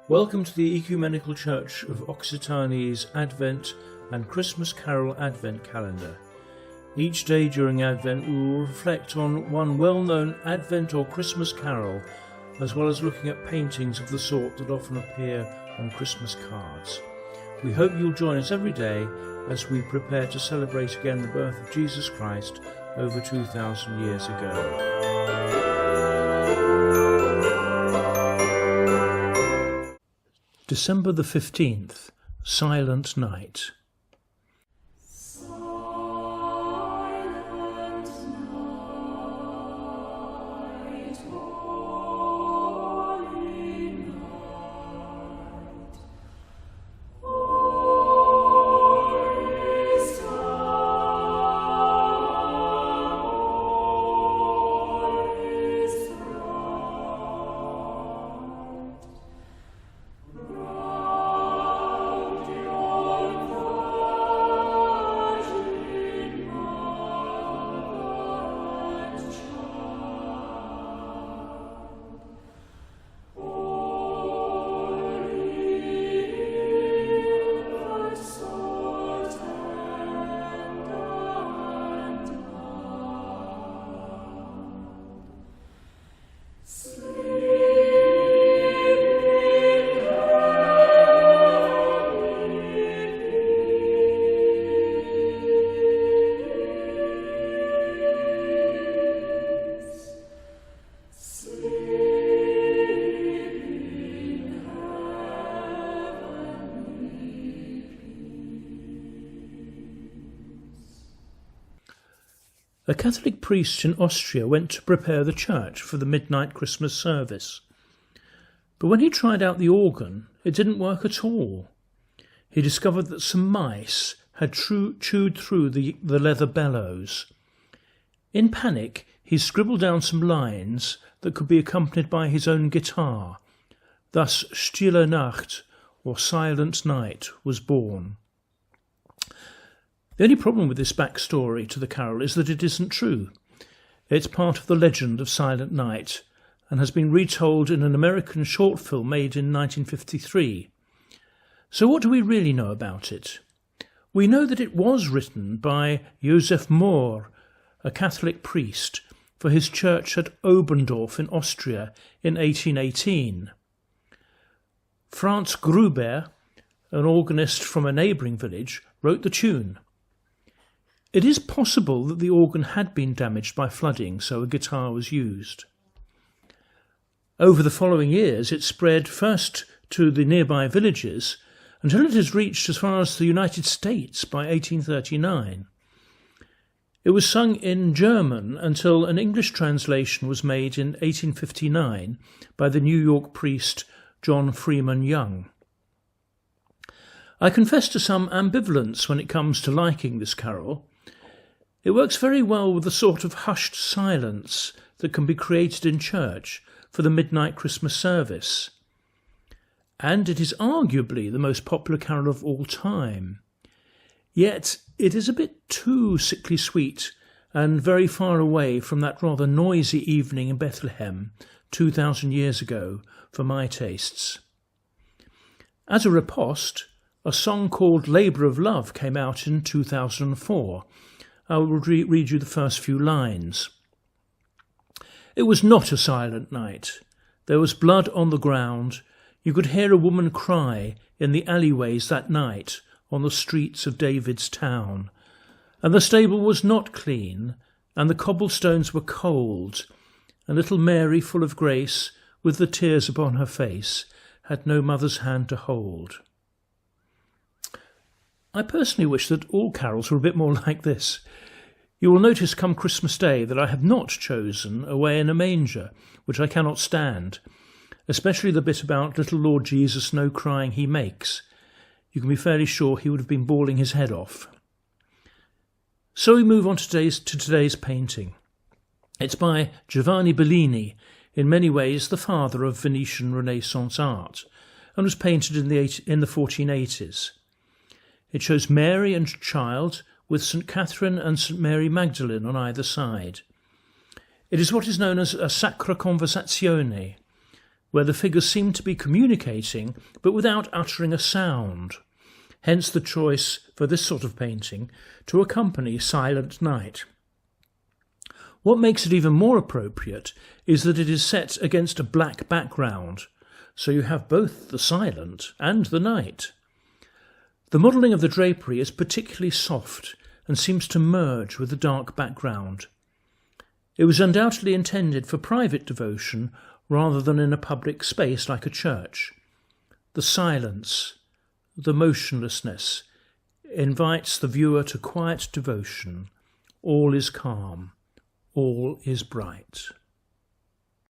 Welcome to the Ecumenical Church of Occitane's Advent and Christmas Carol Advent calendar. Each day during Advent we will reflect on one well-known Advent or Christmas carol, as well as looking at paintings of the sort that often appear on Christmas cards. We hope you'll join us every day as we prepare to celebrate again the birth of Jesus Christ over 2,000 years ago. December the 15th, Silent Night. A Catholic priest in Austria went to prepare the church for the midnight Christmas service. But when he tried out the organ, it didn't work at all. He discovered that some mice had chewed through the leather bellows. In panic, he scribbled down some lines that could be accompanied by his own guitar. Thus Stille Nacht, or Silent Night, was born. The only problem with this backstory to the carol is that it isn't true. It's part of the legend of Silent Night and has been retold in an American short film made in 1953. So what do we really know about it? We know that it was written by Joseph Mohr, a Catholic priest, for his church at Oberndorf in Austria in 1818. Franz Gruber, an organist from a neighbouring village, wrote the tune. It is possible that the organ had been damaged by flooding, so a guitar was used. Over the following years it spread first to the nearby villages until it has reached as far as the United States by 1839. It was sung in German until an English translation was made in 1859 by the New York priest John Freeman Young. I confess to some ambivalence when it comes to liking this carol. It works very well with the sort of hushed silence that can be created in church for the midnight Christmas service. And it is arguably the most popular carol of all time. Yet it is a bit too sickly sweet and very far away from that rather noisy evening in Bethlehem 2,000 years ago for my tastes. As a riposte, a song called Labour of Love came out in 2004. I will read you the first few lines. It was not a silent night. There was blood on the ground. You could hear a woman cry in the alleyways that night on the streets of David's town. And the stable was not clean, and the cobblestones were cold, and little Mary, full of grace, with the tears upon her face, had no mother's hand to hold. I personally wish that all carols were a bit more like this. You will notice come Christmas Day that I have not chosen Away in a Manger, which I cannot stand, especially the bit about little Lord Jesus no crying he makes. You can be fairly sure he would have been bawling his head off. So we move on to today's painting. It's by Giovanni Bellini, in many ways the father of Venetian Renaissance art, and was painted in the 1480s. It shows Mary and child with St. Catherine and St. Mary Magdalene on either side. It is what is known as a sacra conversazione, where the figures seem to be communicating but without uttering a sound, hence the choice for this sort of painting to accompany Silent Night. What makes it even more appropriate is that it is set against a black background, so you have both the silent and the night. The modelling of the drapery is particularly soft and seems to merge with the dark background. It was undoubtedly intended for private devotion rather than in a public space like a church. The silence, the motionlessness, invites the viewer to quiet devotion. All is calm, all is bright.